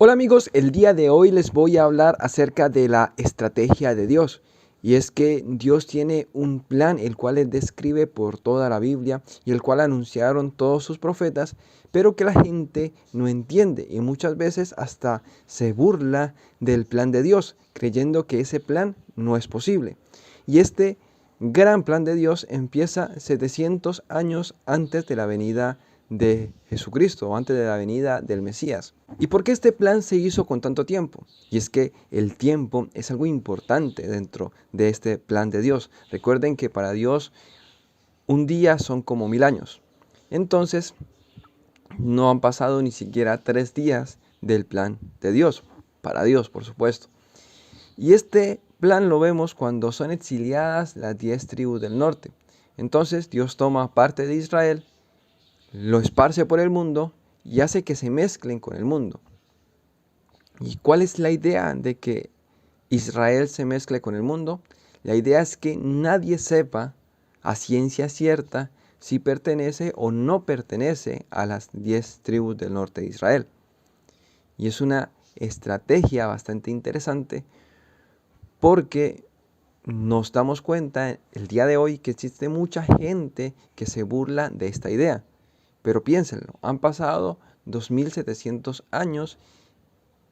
Hola amigos, el día de hoy les voy a hablar acerca de la estrategia de Dios. Y es que Dios tiene un plan el cual Él describe por toda la Biblia y el cual anunciaron todos sus profetas, pero que la gente no entiende y muchas veces hasta se burla del plan de Dios, creyendo que ese plan no es posible. Y este gran plan de Dios empieza 700 años antes de la venida de Jesucristo o antes de la venida del Mesías. ¿Y por qué este plan se hizo con tanto tiempo? Y es que el tiempo es algo importante dentro de este plan de Dios. Recuerden que para Dios un día son como 1000 años. Entonces no han pasado ni siquiera 3 días del plan de Dios. Para Dios, por supuesto. Y este plan lo vemos cuando son exiliadas las 10 tribus del norte. Entonces Dios toma parte de Israel, lo esparce por el mundo y hace que se mezclen con el mundo. ¿Y cuál es la idea de que Israel se mezcle con el mundo? La idea es que nadie sepa a ciencia cierta si pertenece o no pertenece a las 10 tribus del norte de Israel. Y es una estrategia bastante interesante porque nos damos cuenta el día de hoy que existe mucha gente que se burla de esta idea. Pero piénsenlo, han pasado 2700 años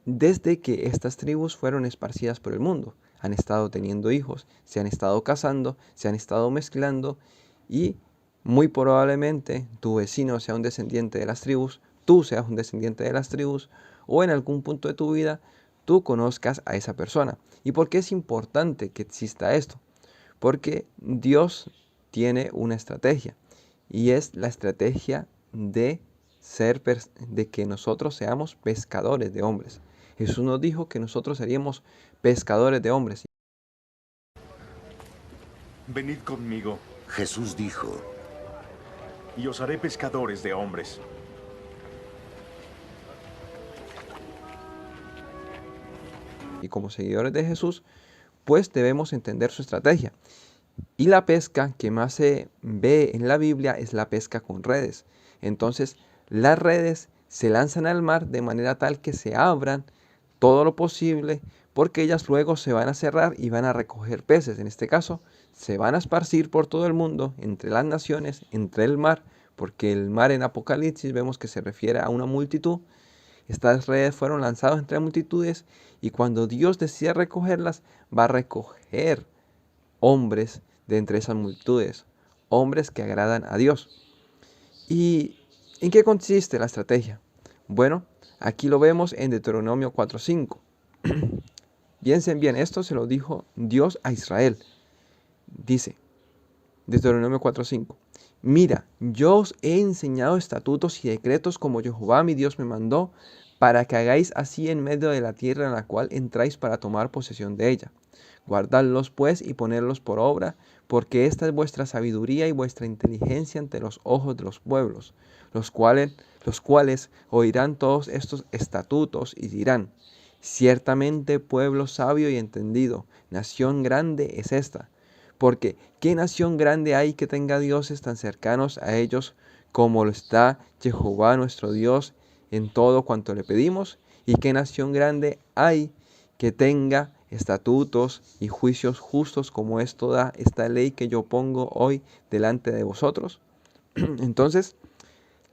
desde que estas tribus fueron esparcidas por el mundo. Han estado teniendo hijos, se han estado casando, se han estado mezclando y muy probablemente tu vecino sea un descendiente de las tribus, tú seas un descendiente de las tribus o en algún punto de tu vida tú conozcas a esa persona. ¿Y por qué es importante que exista esto? Porque Dios tiene una estrategia y es la estrategia de de que nosotros seamos pescadores de hombres. Jesús nos dijo que nosotros seríamos pescadores de hombres. Venid conmigo, Jesús dijo, y os haré pescadores de hombres. Y como seguidores de Jesús, pues debemos entender su estrategia. Y la pesca que más se ve en la Biblia es la pesca con redes. Entonces, las redes se lanzan al mar de manera tal que se abran todo lo posible, porque ellas luego se van a cerrar y van a recoger peces. En este caso, se van a esparcir por todo el mundo, entre las naciones, entre el mar, porque el mar en Apocalipsis vemos que se refiere a una multitud. Estas redes fueron lanzadas entre multitudes y cuando Dios decide recogerlas, va a recoger hombres de entre esas multitudes, hombres que agradan a Dios. ¿Y en qué consiste la estrategia? Bueno, aquí lo vemos en Deuteronomio 4:5. Piensen bien, esto se lo dijo Dios a Israel. Dice, Deuteronomio 4:5. Mira, yo os he enseñado estatutos y decretos como Jehová mi Dios me mandó, para que hagáis así en medio de la tierra en la cual entráis para tomar posesión de ella. Guardadlos pues y ponedlos por obra, porque esta es vuestra sabiduría y vuestra inteligencia ante los ojos de los pueblos, los cuales oirán todos estos estatutos y dirán, ciertamente pueblo sabio y entendido, nación grande es esta. Porque ¿qué nación grande hay que tenga dioses tan cercanos a ellos como lo está Jehová nuestro Dios en todo cuanto le pedimos? ¿Y qué nación grande hay que tenga estatutos y juicios justos como es toda esta ley que yo pongo hoy delante de vosotros? Entonces,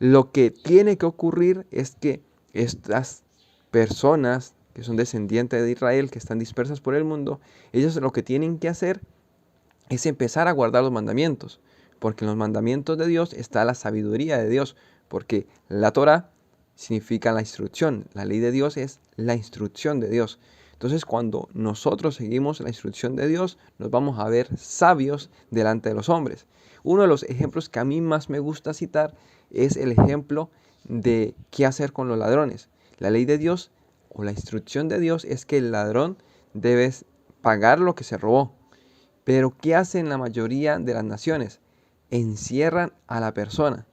lo que tiene que ocurrir es que estas personas que son descendientes de Israel, que están dispersas por el mundo, ellos lo que tienen que hacer es empezar a guardar los mandamientos, porque en los mandamientos de Dios está la sabiduría de Dios, porque la Torah significa la instrucción, la ley de Dios es la instrucción de Dios. Entonces, cuando nosotros seguimos la instrucción de Dios, nos vamos a ver sabios delante de los hombres. Uno de los ejemplos que a mí más me gusta citar es el ejemplo de qué hacer con los ladrones. La ley de Dios o la instrucción de Dios es que el ladrón debe pagar lo que se robó. Pero ¿qué hacen la mayoría de las naciones? Encierran a la persona.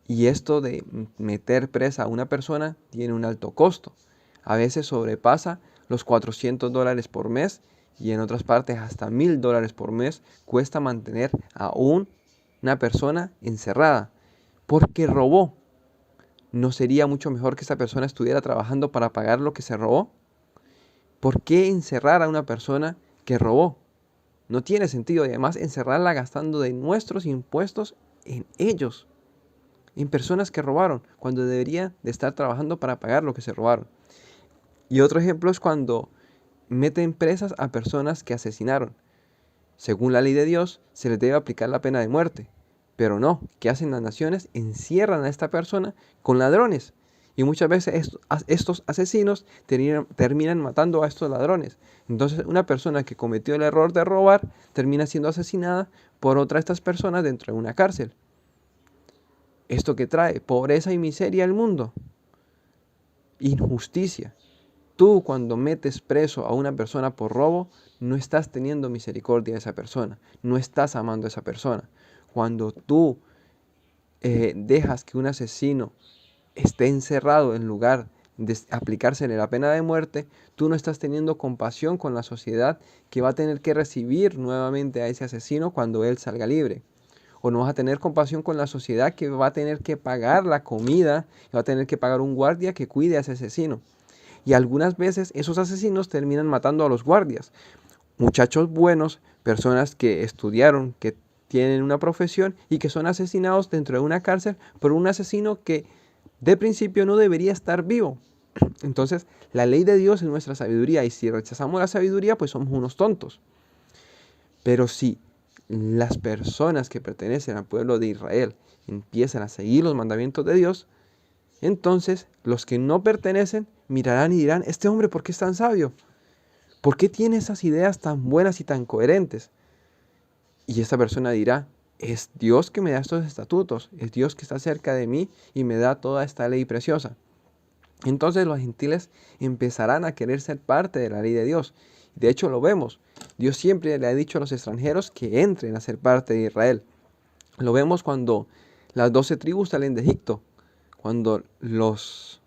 Y esto de meter presa a una persona tiene un alto costo. A veces sobrepasa los $400 por mes y en otras partes hasta $1000 por mes cuesta mantener a una persona encerrada porque robó. ¿No sería mucho mejor que esa persona estuviera trabajando para pagar lo que se robó? ¿Por qué encerrar a una persona que robó? No tiene sentido. Y además encerrarla gastando de nuestros impuestos en ellos, en personas que robaron, cuando deberían de estar trabajando para pagar lo que se robaron. Y otro ejemplo es cuando meten presas a personas que asesinaron. Según la ley de Dios, se les debe aplicar la pena de muerte. Pero no, ¿qué hacen las naciones? Encierran a esta persona con ladrones. Y muchas veces estos asesinos terminan matando a estos ladrones. Entonces una persona que cometió el error de robar termina siendo asesinada por otra de estas personas dentro de una cárcel. ¿Esto qué trae? Pobreza y miseria al mundo. Injusticia. Tú cuando metes preso a una persona por robo, no estás teniendo misericordia de esa persona, no estás amando a esa persona. Cuando tú dejas que un asesino esté encerrado en lugar de aplicársele la pena de muerte, tú no estás teniendo compasión con la sociedad que va a tener que recibir nuevamente a ese asesino cuando él salga libre. O no vas a tener compasión con la sociedad que va a tener que pagar la comida, que va a tener que pagar un guardia que cuide a ese asesino. Y algunas veces esos asesinos terminan matando a los guardias. Muchachos buenos, personas que estudiaron, que tienen una profesión y que son asesinados dentro de una cárcel por un asesino que de principio no debería estar vivo. Entonces, la ley de Dios es nuestra sabiduría y si rechazamos la sabiduría, pues somos unos tontos. Pero si las personas que pertenecen al pueblo de Israel empiezan a seguir los mandamientos de Dios, entonces los que no pertenecen mirarán y dirán, este hombre, ¿por qué es tan sabio? ¿Por qué tiene esas ideas tan buenas y tan coherentes? Y esta persona dirá, es Dios que me da estos estatutos, es Dios que está cerca de mí y me da toda esta ley preciosa. Entonces los gentiles empezarán a querer ser parte de la ley de Dios. De hecho lo vemos, Dios siempre le ha dicho a los extranjeros que entren a ser parte de Israel. Lo vemos cuando las 12 tribus salen de Egipto. Cuando los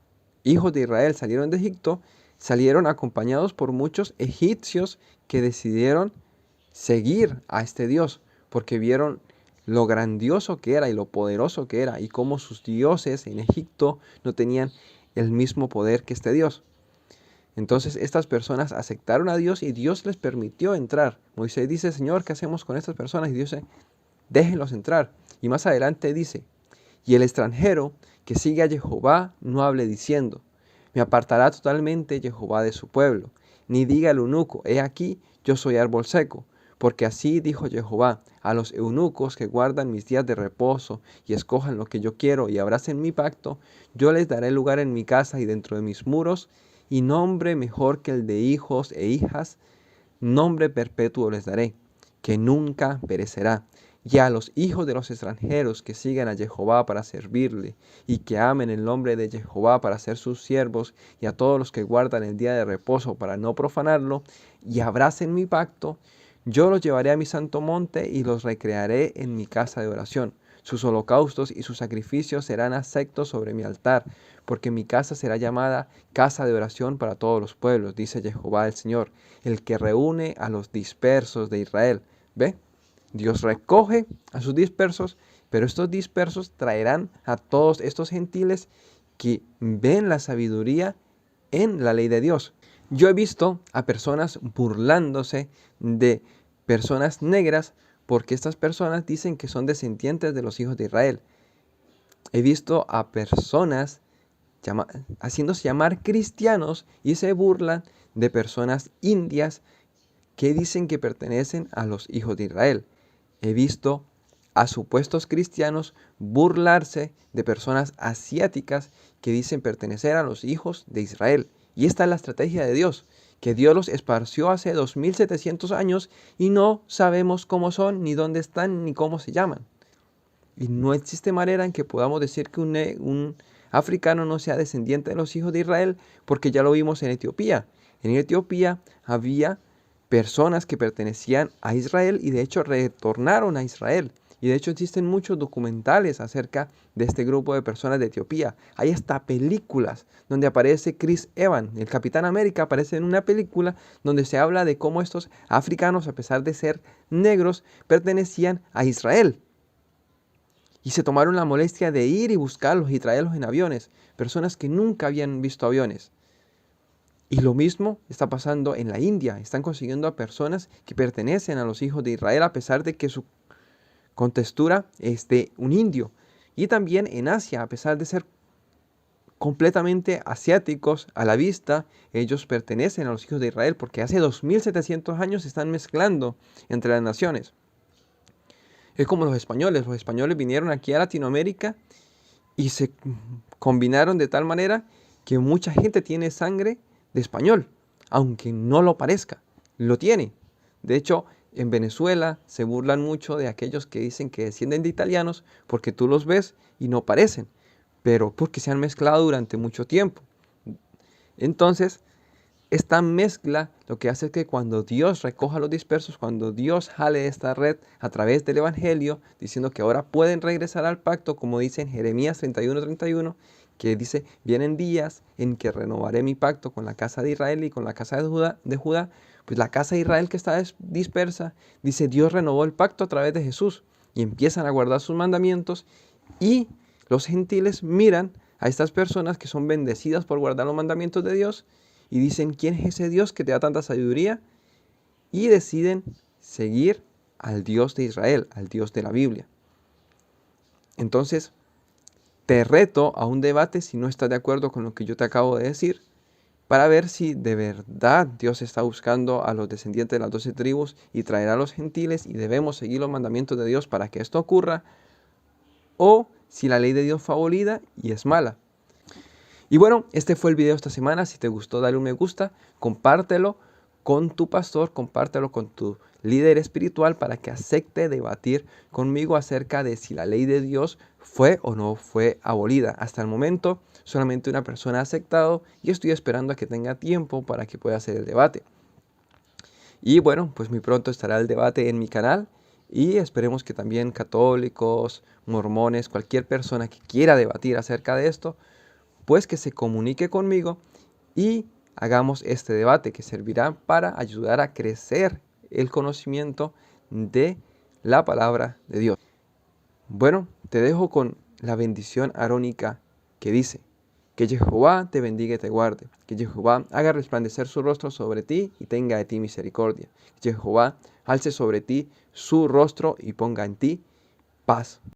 hijos de Israel salieron de Egipto, salieron acompañados por muchos egipcios que decidieron seguir a este Dios, porque vieron lo grandioso que era y lo poderoso que era, y cómo sus dioses en Egipto no tenían el mismo poder que este Dios. Entonces estas personas aceptaron a Dios y Dios les permitió entrar. Moisés dice, Señor, ¿qué hacemos con estas personas? Y Dios dice, déjenlos entrar. Y más adelante dice, y el extranjero que sigue a Jehová no hable diciendo, me apartará totalmente Jehová de su pueblo, ni diga el eunuco, he aquí, yo soy árbol seco, porque así dijo Jehová, a los eunucos que guardan mis días de reposo y escojan lo que yo quiero y abracen mi pacto, yo les daré lugar en mi casa y dentro de mis muros, y nombre mejor que el de hijos e hijas, nombre perpetuo les daré, que nunca perecerá. Y a los hijos de los extranjeros que sigan a Jehová para servirle, y que amen el nombre de Jehová para ser sus siervos, y a todos los que guardan el día de reposo para no profanarlo, y abracen mi pacto, yo los llevaré a mi santo monte y los recrearé en mi casa de oración. Sus holocaustos y sus sacrificios serán aceptos sobre mi altar, porque mi casa será llamada casa de oración para todos los pueblos, dice Jehová el Señor, el que reúne a los dispersos de Israel. ¿Ve? Dios recoge a sus dispersos, pero estos dispersos traerán a todos estos gentiles que ven la sabiduría en la ley de Dios. Yo he visto a personas burlándose de personas negras porque estas personas dicen que son descendientes de los hijos de Israel. He visto a personas haciéndose llamar cristianos y se burlan de personas indias que dicen que pertenecen a los hijos de Israel. He visto a supuestos cristianos burlarse de personas asiáticas que dicen pertenecer a los hijos de Israel. Y esta es la estrategia de Dios, que Dios los esparció hace 2700 años y no sabemos cómo son, ni dónde están, ni cómo se llaman. Y no existe manera en que podamos decir que un africano no sea descendiente de los hijos de Israel, porque ya lo vimos en Etiopía. En Etiopía había personas que pertenecían a Israel y de hecho retornaron a Israel. Y de hecho existen muchos documentales acerca de este grupo de personas de Etiopía. Hay hasta películas donde aparece Chris Evans, el Capitán América, aparece en una película donde se habla de cómo estos africanos, a pesar de ser negros, pertenecían a Israel. Y se tomaron la molestia de ir y buscarlos y traerlos en aviones. Personas que nunca habían visto aviones. Y lo mismo está pasando en la India. Están consiguiendo a personas que pertenecen a los hijos de Israel a pesar de que su contextura es de un indio. Y también en Asia, a pesar de ser completamente asiáticos a la vista, ellos pertenecen a los hijos de Israel porque hace 2700 años se están mezclando entre las naciones. Es como los españoles vinieron aquí a Latinoamérica y se combinaron de tal manera que mucha gente tiene sangre de español, aunque no lo parezca, lo tiene. De hecho, en Venezuela se burlan mucho de aquellos que dicen que descienden de italianos porque tú los ves y no parecen, pero porque se han mezclado durante mucho tiempo. Entonces, esta mezcla lo que hace es que cuando Dios recoja a los dispersos, cuando Dios jale esta red a través del Evangelio, diciendo que ahora pueden regresar al pacto, como dice en Jeremías 31:31, que dice, vienen días en que renovaré mi pacto con la casa de Israel y con la casa de Judá, pues la casa de Israel que está dispersa, dice, Dios renovó el pacto a través de Jesús y empiezan a guardar sus mandamientos y los gentiles miran a estas personas que son bendecidas por guardar los mandamientos de Dios y dicen, ¿quién es ese Dios que te da tanta sabiduría? Y deciden seguir al Dios de Israel, al Dios de la Biblia. Entonces, te reto a un debate si no estás de acuerdo con lo que yo te acabo de decir, para ver si de verdad Dios está buscando a los descendientes de las 12 tribus y traerá a los gentiles y debemos seguir los mandamientos de Dios para que esto ocurra, o si la ley de Dios fue abolida y es mala. Y bueno, este fue el video de esta semana. Si te gustó, dale un me gusta, compártelo con tu pastor, compártelo con tu líder espiritual para que acepte debatir conmigo acerca de si la ley de Dios fue o no fue abolida. Hasta el momento, solamente una persona ha aceptado y estoy esperando a que tenga tiempo para que pueda hacer el debate. Y bueno, pues muy pronto estará el debate en mi canal y esperemos que también católicos, mormones, cualquier persona que quiera debatir acerca de esto, pues que se comunique conmigo y hagamos este debate que servirá para ayudar a crecer el conocimiento de la palabra de Dios. Bueno, te dejo con la bendición arónica que dice, que Jehová te bendiga y te guarde, que Jehová haga resplandecer su rostro sobre ti y tenga de ti misericordia, que Jehová alce sobre ti su rostro y ponga en ti paz.